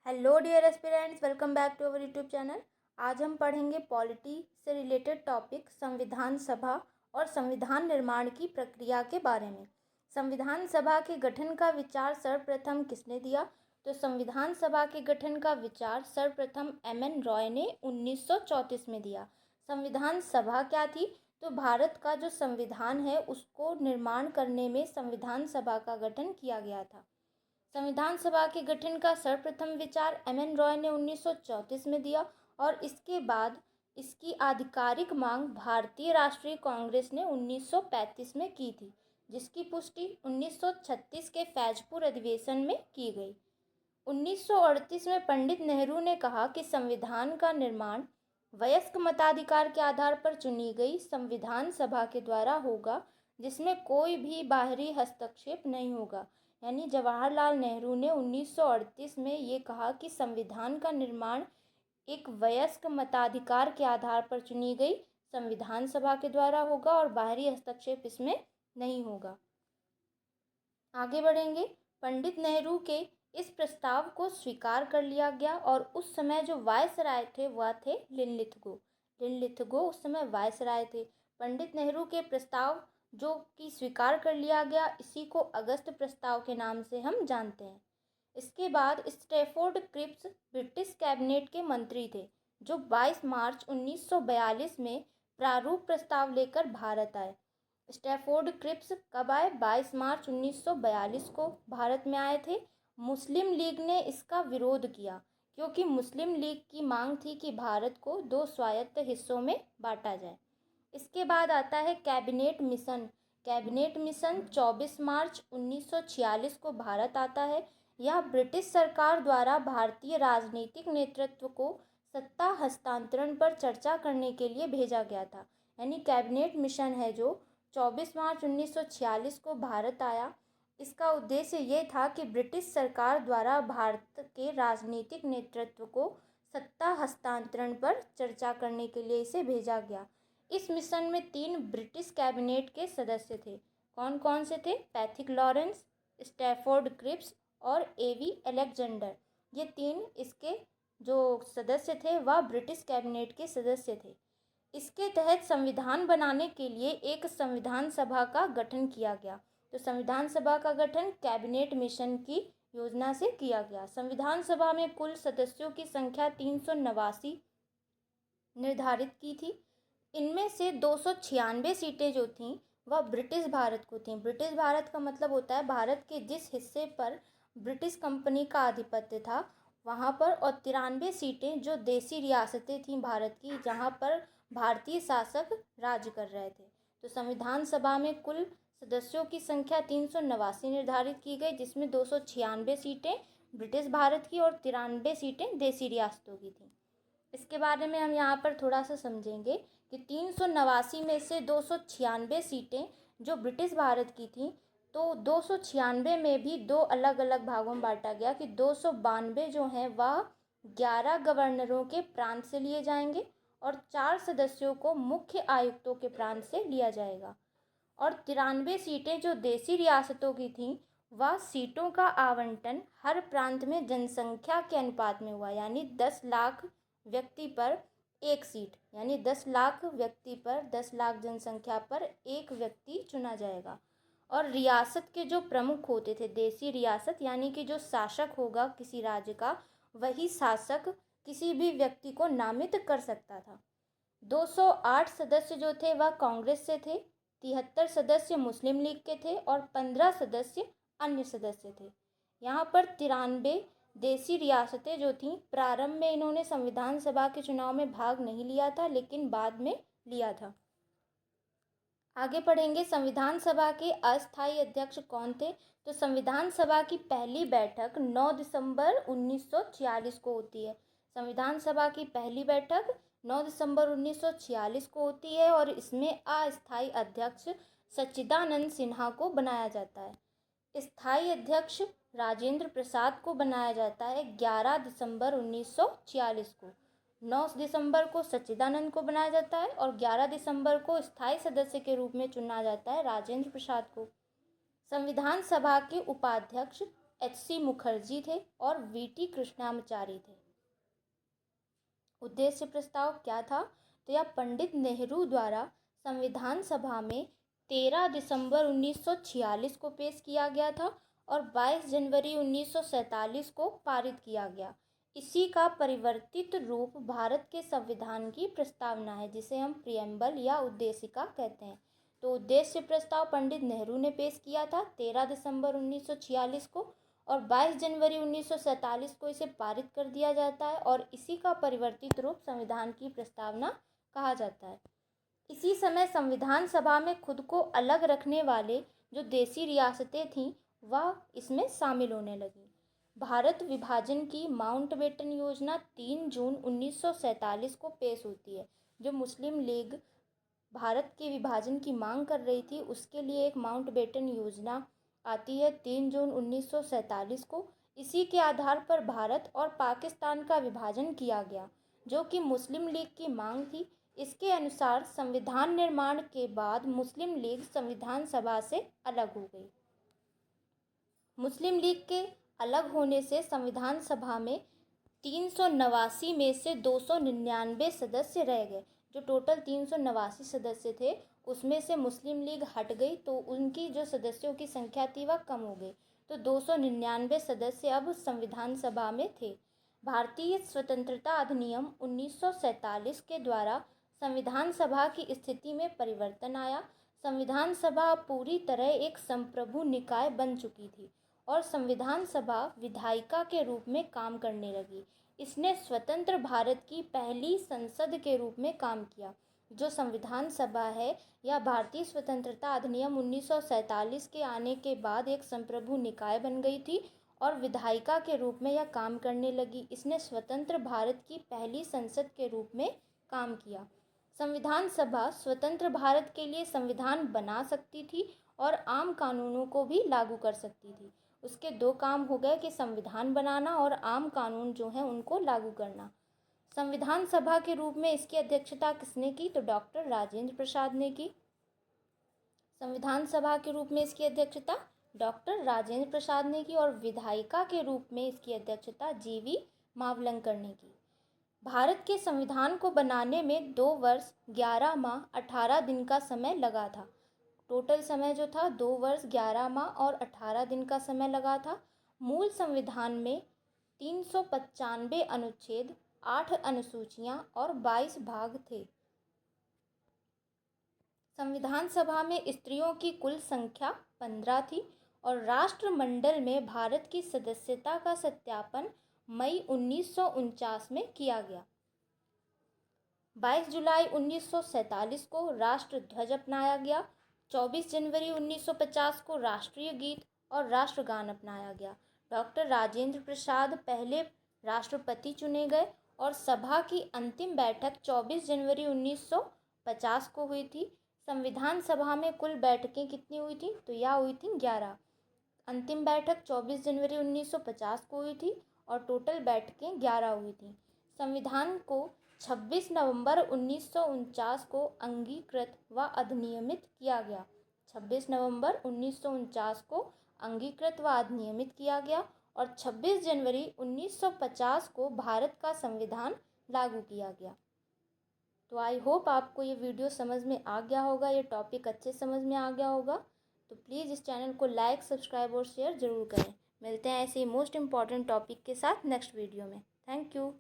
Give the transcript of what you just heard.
Hello dear aspirants, welcome back to our YouTube channel. आज हम पढ़ेंगे पॉलिटी से रिलेटेड टॉपिक संविधान सभा और संविधान निर्माण की प्रक्रिया के बारे में। संविधान सभा के गठन का विचार सर्वप्रथम किसने दिया? तो संविधान सभा के गठन का विचार सर्वप्रथम एम.एन. रॉय ने 1934 में दिया। संविधान सभा क्या थी? तो भारत का जो संविधान है उसको निर्माण करने में संविधान सभा का गठन किया गया था। संविधान सभा के गठन का सर्वप्रथम विचार एम.एन. रॉय ने 1934 में दिया और इसके बाद इसकी आधिकारिक मांग भारतीय राष्ट्रीय कांग्रेस ने 1935 में की थी, जिसकी पुष्टि 1936 के फैजपुर अधिवेशन में की गई। 1938 में पंडित नेहरू ने कहा कि संविधान का निर्माण वयस्क मताधिकार के आधार पर चुनी गई संविधान सभा के द्वारा होगा, जिसमें कोई भी बाहरी हस्तक्षेप नहीं होगा। यानी जवाहरलाल नेहरू ने 1938 में ये कहा कि संविधान का निर्माण एक वयस्क मताधिकार के आधार पर चुनी गई संविधान सभा के द्वारा होगा और बाहरी हस्तक्षेप इसमें नहीं होगा। आगे बढ़ेंगे। पंडित नेहरू के इस प्रस्ताव को स्वीकार कर लिया गया और उस समय जो वायसराय थे वह थे लिनलिथगो उस समय वायसराय थे। पंडित नेहरू के प्रस्ताव जो कि स्वीकार कर लिया गया, इसी को अगस्त प्रस्ताव के नाम से हम जानते हैं। इसके बाद स्टैफोर्ड क्रिप्स ब्रिटिश कैबिनेट के मंत्री थे, जो 22 मार्च 1942 में प्रारूप प्रस्ताव लेकर भारत आए। स्टैफोर्ड क्रिप्स कब आए? 22 मार्च 1942 को भारत में आए थे। मुस्लिम लीग ने इसका विरोध किया, क्योंकि मुस्लिम लीग की मांग थी कि भारत को 2 स्वायत्त हिस्सों में बांटा जाए। इसके बाद आता है कैबिनेट मिशन। कैबिनेट मिशन 24 मार्च 1946 को भारत आता है। यह ब्रिटिश सरकार द्वारा भारतीय राजनीतिक नेतृत्व को सत्ता हस्तांतरण पर चर्चा करने के लिए भेजा गया था। यानी कैबिनेट मिशन है जो 24 मार्च 1946 को भारत आया। इसका उद्देश्य ये था कि ब्रिटिश सरकार द्वारा भारत के राजनीतिक नेतृत्व को सत्ता हस्तांतरण पर चर्चा करने के लिए इसे भेजा गया। इस मिशन में 3 ब्रिटिश कैबिनेट के सदस्य थे। कौन कौन से थे? पैथिक लॉरेंस, स्टैफोर्ड क्रिप्स और ए.वी. अलेक्जेंडर। ये 3 इसके जो सदस्य थे वह ब्रिटिश कैबिनेट के सदस्य थे। इसके तहत संविधान बनाने के लिए एक संविधान सभा का गठन किया गया। तो संविधान सभा का गठन कैबिनेट मिशन की योजना से किया गया। संविधान सभा में कुल सदस्यों की संख्या 389 निर्धारित की थी। इनमें से 296 सीटें जो थीं वह ब्रिटिश भारत को थीं। ब्रिटिश भारत का मतलब होता है भारत के जिस हिस्से पर ब्रिटिश कंपनी का आधिपत्य था वहाँ पर, और 93 सीटें जो देसी रियासतें थीं भारत की, जहाँ पर भारतीय शासक राज कर रहे थे। तो संविधान सभा में कुल सदस्यों की संख्या 389 निर्धारित की गई, जिसमें 296 सीटें ब्रिटिश भारत की और 93 सीटें देसी रियासतों की थीं। इसके बारे में हम यहाँ पर थोड़ा सा समझेंगे कि 389 में से 296 सीटें जो ब्रिटिश भारत की थीं, तो 296 में भी 2 अलग अलग भागों में बांटा गया कि 292 जो हैं वह 11 गवर्नरों के प्रांत से लिए जाएंगे और 4 सदस्यों को मुख्य आयुक्तों के प्रांत से लिया जाएगा। और 93 सीटें जो देसी रियासतों की थीं, वह सीटों का आवंटन हर प्रांत में जनसंख्या के अनुपात में हुआ। यानी 10 लाख व्यक्ति पर एक सीट, यानी 10 लाख व्यक्ति पर 10 लाख जनसंख्या पर एक व्यक्ति चुना जाएगा। और रियासत के जो प्रमुख होते थे, देसी रियासत यानी कि जो शासक होगा किसी राज्य का, वही शासक किसी भी व्यक्ति को नामित कर सकता था। 208 सदस्य जो थे वह कांग्रेस से थे, 73 सदस्य मुस्लिम लीग के थे और 15 सदस्य अन्य सदस्य थे। यहाँ पर 93 देसी रियासतें जो थीं, प्रारंभ में इन्होंने संविधान सभा के चुनाव में भाग नहीं लिया था, लेकिन बाद में लिया था। आगे पढ़ेंगे संविधान सभा के अस्थायी अध्यक्ष कौन थे। तो संविधान सभा की पहली बैठक 9 दिसंबर 1946 को होती है। संविधान सभा की पहली बैठक 9 दिसंबर 1946 को होती है और इसमें अस्थायी अध्यक्ष सच्चिदानंद सिन्हा को बनाया जाता है। स्थायी अध्यक्ष राजेंद्र प्रसाद को बनाया जाता है 11 दिसंबर 1946 को। 9 दिसंबर को सच्चिदानंद को बनाया जाता है और 11 दिसंबर को स्थायी सदस्य के रूप में चुना जाता है राजेंद्र प्रसाद को। संविधान सभा के उपाध्यक्ष HC मुखर्जी थे और VT कृष्णामाचारी थे। उद्देश्य प्रस्ताव क्या था? तो यह पंडित नेहरू द्वारा संविधान सभा में 13 दिसंबर 1946 को पेश किया गया था और 22 जनवरी 1947 को पारित किया गया। इसी का परिवर्तित रूप भारत के संविधान की प्रस्तावना है, जिसे हम प्रियम्बल या उद्देशिका कहते हैं। तो उद्देश्य प्रस्ताव पंडित नेहरू ने पेश किया था 13 दिसंबर 1946 को और 22 जनवरी 1947 को इसे पारित कर दिया जाता है और इसी का परिवर्तित रूप संविधान की प्रस्तावना कहा जाता है। इसी समय संविधान सभा में खुद को अलग रखने वाले जो देशी रियासतें थीं वह इसमें शामिल होने लगी। भारत विभाजन की माउंटबेटन योजना 3 जून 1947 को पेश होती है। जो मुस्लिम लीग भारत के विभाजन की मांग कर रही थी, उसके लिए एक माउंटबेटन योजना आती है 3 जून 1947 को। इसी के आधार पर भारत और पाकिस्तान का विभाजन किया गया, जो कि मुस्लिम लीग की मांग थी। इसके अनुसार संविधान निर्माण के बाद मुस्लिम लीग संविधान सभा से अलग हो गई। मुस्लिम लीग के अलग होने से संविधान सभा में 389 में से 299 सदस्य रह गए। जो टोटल 389 सदस्य थे उसमें से मुस्लिम लीग हट गई, तो उनकी जो सदस्यों की संख्या थी वह कम हो गई। तो 299 सदस्य अब संविधान सभा में थे। भारतीय स्वतंत्रता अधिनियम 1947 के द्वारा संविधान सभा की स्थिति में परिवर्तन आया। संविधान सभा पूरी तरह एक संप्रभु निकाय बन चुकी थी और संविधान सभा विधायिका के रूप में काम करने लगी। इसने स्वतंत्र भारत की पहली संसद के रूप में काम किया। जो संविधान सभा है यह भारतीय स्वतंत्रता अधिनियम 1947 के आने के बाद एक संप्रभु निकाय बन गई थी और विधायिका के रूप में यह काम करने लगी। इसने स्वतंत्र भारत की पहली संसद के रूप में काम किया। संविधान सभा स्वतंत्र भारत के लिए संविधान बना सकती थी और आम कानूनों को भी लागू कर सकती थी। उसके दो काम हो गए कि संविधान बनाना और आम कानून जो हैं उनको लागू करना। संविधान सभा के रूप में इसकी अध्यक्षता किसने की? तो डॉक्टर राजेंद्र प्रसाद ने की। संविधान सभा के रूप में इसकी अध्यक्षता डॉक्टर राजेंद्र प्रसाद ने की और विधायिका के रूप में इसकी अध्यक्षता GV मावलंकर ने की। भारत के संविधान को बनाने में 2 वर्ष 11 माह 18 दिन का समय लगा था। टोटल समय जो था 2 वर्ष 11 माह और 18 दिन का समय लगा था। मूल संविधान में 395 अनुच्छेद, 8 अनुसूचियां और 22 भाग थे। संविधान सभा में स्त्रियों की कुल संख्या 15 थी और राष्ट्रमंडल में भारत की सदस्यता का सत्यापन मई 1949 में किया गया। 22 जुलाई 1947 को राष्ट्र ध्वज अपनाया गया। 24 जनवरी 1950 को राष्ट्रीय गीत और राष्ट्रगान अपनाया गया। डॉक्टर राजेंद्र प्रसाद पहले राष्ट्रपति चुने गए और सभा की अंतिम बैठक 24 जनवरी 1950 को हुई थी। संविधान सभा में कुल बैठकें कितनी हुई थी? तो यह हुई थी 11। अंतिम बैठक 24 जनवरी 1950 को हुई थी और टोटल बैठकें 11 हुई थी। संविधान को 26 नवंबर 1949 को अंगीकृत व अधिनियमित किया गया। 26 नवंबर 1949 को अंगीकृत व अधिनियमित किया गया और 26 जनवरी 1950 को भारत का संविधान लागू किया गया। तो आई होप आपको ये वीडियो समझ में आ गया होगा, ये टॉपिक अच्छे समझ में आ गया होगा। तो प्लीज़ इस चैनल को लाइक, सब्सक्राइब और शेयर ज़रूर करें। मिलते हैं ऐसे ही मोस्ट इम्पॉर्टेंट टॉपिक के साथ नेक्स्ट वीडियो में। Thank you.